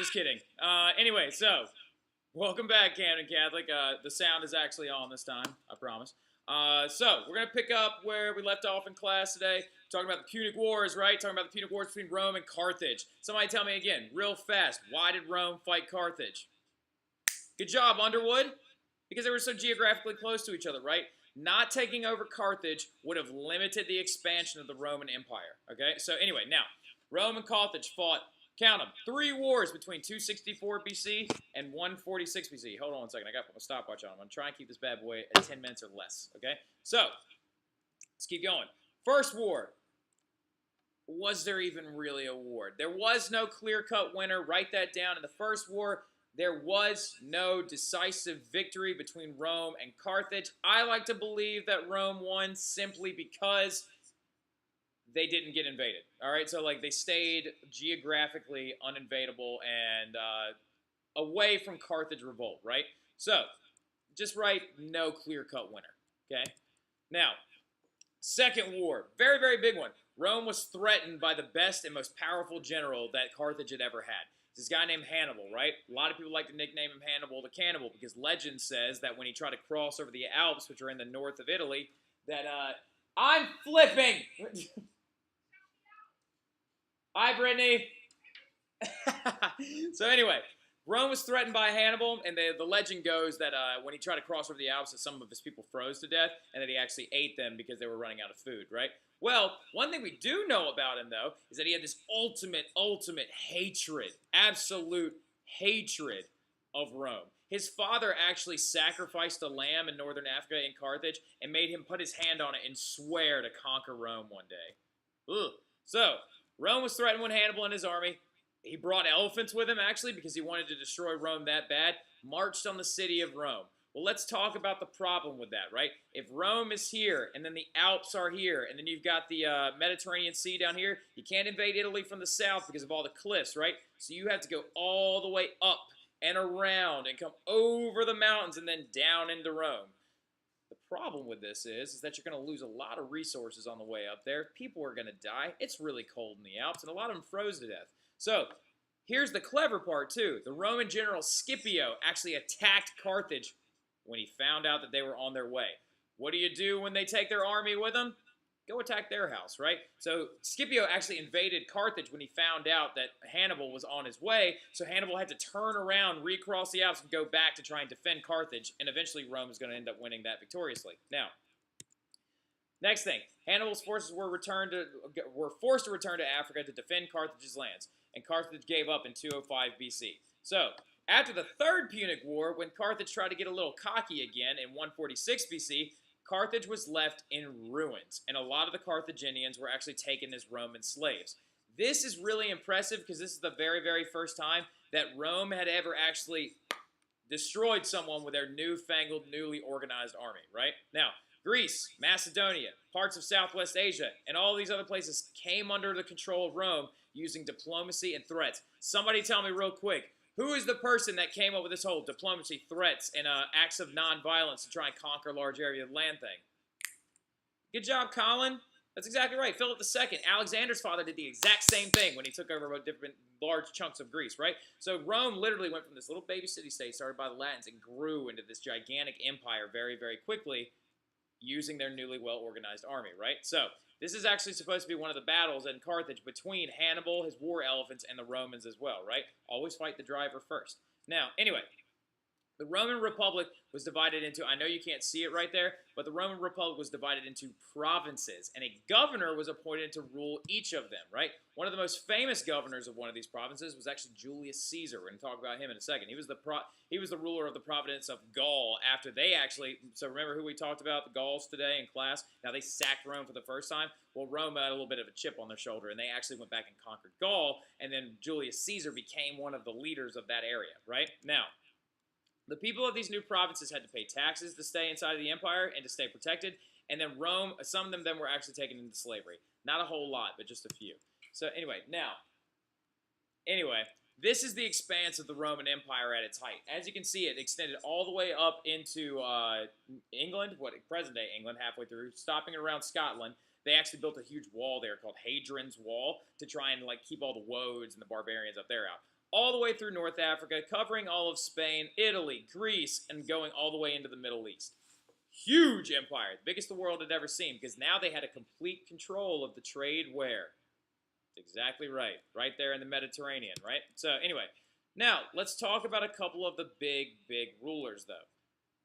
just kidding. Anyway, so welcome back, Camden Catholic. The sound is actually on this time, I promise. So we're gonna pick up where we left off in class today. Talking about the Punic Wars, right? Talking about the Punic Wars between Rome and Carthage. Somebody tell me again, real fast, why did Rome fight Carthage? Good job, Underwood. Because they were so geographically close to each other, right? Not taking over Carthage would have limited the expansion of the Roman Empire, okay? So anyway, now, Rome and Carthage fought, count them, 3 wars between 264 BC and 146 BC. Hold on one second, I got to put my stopwatch on. I'm going to try and keep this bad boy at 10 minutes or less, okay? So, let's keep going. First war. Was there even really a war? There was no clear-cut winner. Write that down. In the first war, there was no decisive victory between Rome and Carthage. I like to believe that Rome won simply because they didn't get invaded. All right, so like they stayed geographically uninvadable and away from Carthage revolt, right? So just write no clear-cut winner, okay? Now, second war, very, very big one. Rome was threatened by the best and most powerful general that Carthage had ever had. This guy named Hannibal, right? A lot of people like to nickname him Hannibal the Cannibal because legend says that when he tried to cross over the Alps, which are in the north of Italy, that, I'm flipping! Hi, Brittany! So anyway, Rome was threatened by Hannibal, and the legend goes that when he tried to cross over the Alps, that some of his people froze to death, and that he actually ate them because they were running out of food, right? Well, one thing we do know about him, though, is that he had this ultimate hatred, absolute hatred of Rome. His father actually sacrificed a lamb in northern Africa in Carthage and made him put his hand on it and swear to conquer Rome one day. Ugh. So, Rome was threatened with Hannibal and his army. He brought elephants with him, actually, because he wanted to destroy Rome that bad. Marched on the city of Rome. Well, let's talk about the problem with that, right? If Rome is here, and then the Alps are here, and then you've got the Mediterranean Sea down here, you can't invade Italy from the south because of all the cliffs, right? So you have to go all the way up and around and come over the mountains and then down into Rome. The problem with this is that you're going to lose a lot of resources on the way up there. People are going to die. It's really cold in the Alps, and a lot of them froze to death. So, here's the clever part, too. The Roman general Scipio actually attacked Carthage when he found out that they were on their way. What do you do when they take their army with them? Go attack their house, right? So Scipio actually invaded Carthage when he found out that Hannibal was on his way, so Hannibal had to turn around, recross the Alps, and go back to try and defend Carthage, and eventually Rome is going to end up winning that victoriously. Now, next thing, Hannibal's forces were forced to return to Africa to defend Carthage's lands, and Carthage gave up in 205 BC. So, after the Third Punic War, when Carthage tried to get a little cocky again in 146 BC, Carthage was left in ruins, and a lot of the Carthaginians were actually taken as Roman slaves. This is really impressive because this is the very, very first time that Rome had ever actually destroyed someone with their newfangled, newly organized army, right? Now, Greece, Macedonia, parts of Southwest Asia, and all these other places came under the control of Rome using diplomacy and threats. Somebody tell me real quick, who is the person that came up with this whole diplomacy, threats, and acts of nonviolence to try and conquer large area of land thing? Good job, Colin. That's exactly right. Philip II, Alexander's father, did the exact same thing when he took over different large chunks of Greece, right? So Rome literally went from this little baby city-state started by the Latins and grew into this gigantic empire very, very quickly using their newly well-organized army, right? So this is actually supposed to be one of the battles in Carthage between Hannibal, his war elephants, and the Romans as well, right? Always fight the driver first. Now, anyway, the Roman Republic was divided into, I know you can't see it right there, but the Roman Republic was divided into provinces, and a governor was appointed to rule each of them, right? One of the most famous governors of one of these provinces was actually Julius Caesar. We're going to talk about him in a second. He was the ruler of the province of Gaul after they actually, so remember who we talked about, the Gauls today in class? Now they sacked Rome for the first time. Well, Rome had a little bit of a chip on their shoulder, and they actually went back and conquered Gaul, and then Julius Caesar became one of the leaders of that area, right? Now, the people of these new provinces had to pay taxes to stay inside of the empire and to stay protected, and then Rome, some of them were actually taken into slavery. Not a whole lot, but just a few. So anyway, this is the expanse of the Roman Empire at its height. As you can see, it extended all the way up into England, present-day England, halfway through, stopping around Scotland. They actually built a huge wall there called Hadrian's Wall to try and keep all the woads and the barbarians up there out. all the way through North Africa, covering all of Spain, Italy, Greece, and going all the way into the Middle East. Huge empire, the biggest the world had ever seen, because now they had a complete control of the trade where? Exactly right. Right there in the Mediterranean, right? So anyway, now let's talk about a couple of the big rulers, though.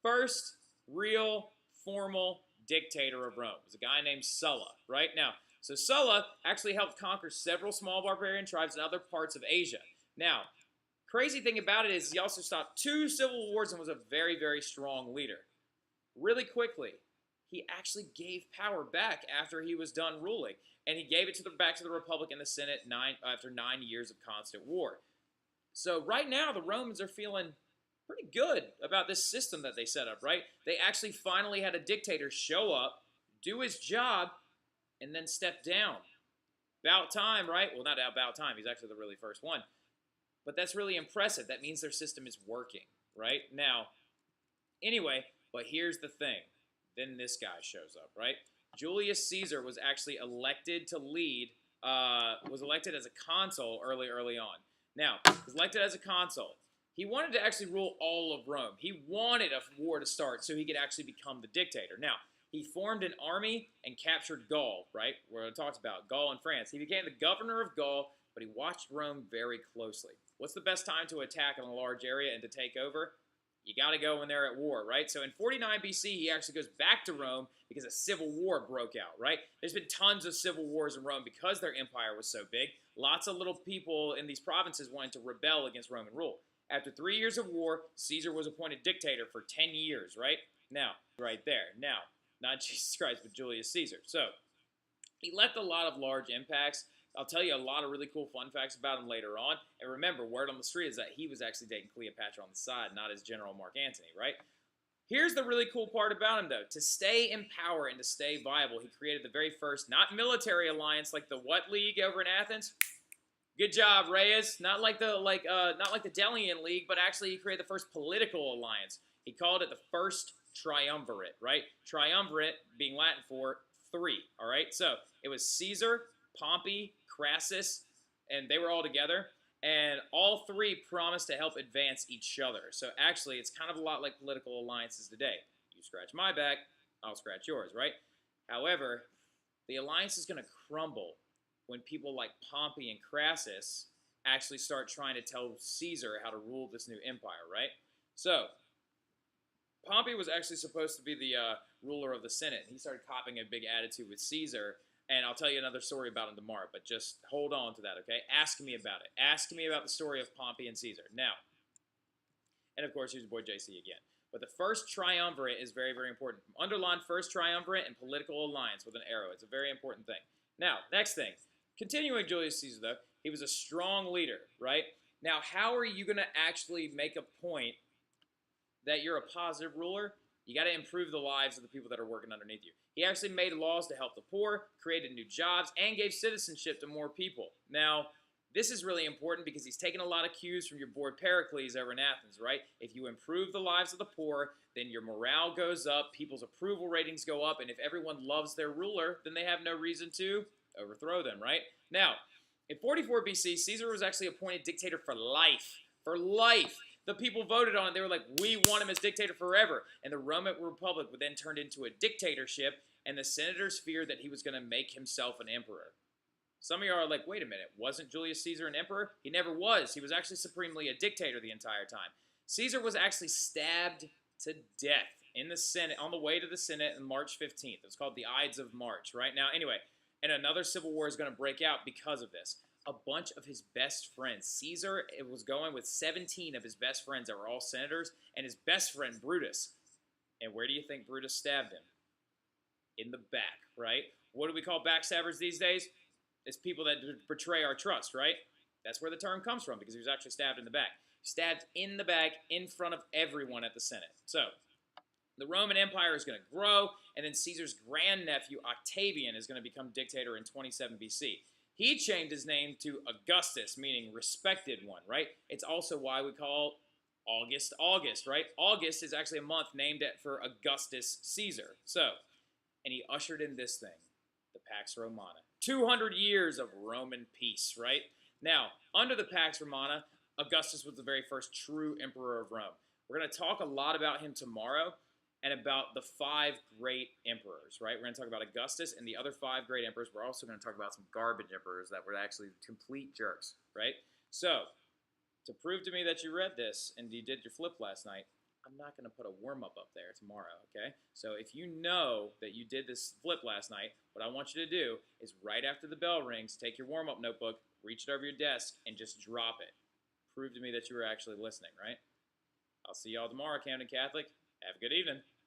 First, real, formal dictator of Rome was a guy named Sulla, right? Now, so Sulla actually helped conquer several small barbarian tribes in other parts of Asia. Now, crazy thing about it is he also stopped 2 civil wars and was a very strong leader. Really quickly, he actually gave power back after he was done ruling, and he gave it back to the Republic and the Senate after 9 years of constant war. So right now, the Romans are feeling pretty good about this system that they set up, right? They actually finally had a dictator show up, do his job, and then step down. About time, right? Well, not about time. He's actually the really first one. But that's really impressive. That means their system is working, right? Now, anyway, but here's the thing. Then this guy shows up, right? Julius Caesar was actually elected to lead, was elected as a consul early on. Now, he was elected as a consul. He wanted to actually rule all of Rome. He wanted a war to start so he could actually become the dictator. Now, he formed an army and captured Gaul, right? Where it talks about Gaul and France. He became the governor of Gaul, but he watched Rome very closely. What's the best time to attack in a large area and to take over? You got to go when they're at war, right? So in 49 BC, he actually goes back to Rome because a civil war broke out, right? There's been tons of civil wars in Rome because their empire was so big. Lots of little people in these provinces wanted to rebel against Roman rule. After 3 years of war, Caesar was appointed dictator for 10 years, right? Now, right there. Now, not Jesus Christ, but Julius Caesar. So, he left a lot of large impacts. I'll tell you a lot of really cool fun facts about him later on. And remember, word on the street is that he was actually dating Cleopatra on the side, not his general Mark Antony, right? Here's the really cool part about him, though. To stay in power and to stay viable, he created the very first, not military alliance like the what league over in Athens? Good job, Reyes. Not like the Delian League, but actually he created the first political alliance. He called it the first triumvirate, right? Triumvirate being Latin for 3, all right? So it was Caesar, Pompey, Crassus, and they were all together, and all 3 promised to help advance each other. So actually, it's kind of a lot like political alliances today. You scratch my back, I'll scratch yours, right? However, the alliance is going to crumble when people like Pompey and Crassus actually start trying to tell Caesar how to rule this new empire, right? So, Pompey was actually supposed to be the ruler of the Senate. He started copying a big attitude with Caesar, and I'll tell you another story about him tomorrow, but just hold on to that, okay? Ask me about it. Ask me about the story of Pompey and Caesar. Now, and of course, here's your boy JC again. But the first triumvirate is very important. Underline first triumvirate and political alliance with an arrow. It's a very important thing. Now, next thing. Continuing Julius Caesar, though, he was a strong leader, right? Now, how are you going to actually make a point that you're a positive ruler? You got to improve the lives of the people that are working underneath you. He actually made laws to help the poor, created new jobs, and gave citizenship to more people. Now, this is really important because he's taken a lot of cues from your boy Pericles over in Athens, right? If you improve the lives of the poor, then your morale goes up, people's approval ratings go up, and if everyone loves their ruler, then they have no reason to overthrow them, right? Now, in 44 BC, Caesar was actually appointed dictator for life. For life. The people voted on it. They were like, we want him as dictator forever. And the Roman Republic would then turn into a dictatorship, and the senators feared that he was going to make himself an emperor. Some of you are like, wait a minute, wasn't Julius Caesar an emperor? He never was. He was actually supremely a dictator the entire time. Caesar was actually stabbed to death in the Senate, on the way to the Senate on March 15th. It's called the Ides of March, right? Now, anyway, and another civil war is going to break out because of this. A bunch of his best friends. Caesar was going with 17 of his best friends that were all senators, and his best friend, Brutus. And where do you think Brutus stabbed him? In the back, right? What do we call backstabbers these days? It's people that betray our trust, right? That's where the term comes from, because he was actually stabbed in the back. Stabbed in the back in front of everyone at the Senate. So, the Roman Empire is going to grow, and then Caesar's grandnephew, Octavian, is going to become dictator in 27 BC. He changed his name to Augustus, meaning respected one, right? It's also why we call August, right? August is actually a month named for Augustus Caesar. So, and he ushered in this thing, the Pax Romana. 200 years of Roman peace, right? Now, under the Pax Romana, Augustus was the very first true emperor of Rome. We're going to talk a lot about him tomorrow and about the 5 great emperors, right? We're going to talk about Augustus and the other 5 great emperors. We're also going to talk about some garbage emperors that were actually complete jerks, right? So, to prove to me that you read this and you did your flip last night, I'm not going to put a warm-up up there tomorrow, okay? So if you know that you did this flip last night, what I want you to do is right after the bell rings, take your warm-up notebook, reach it over your desk, and just drop it. Prove to me that you were actually listening, right? I'll see y'all tomorrow, Camden Catholic. Have a good evening.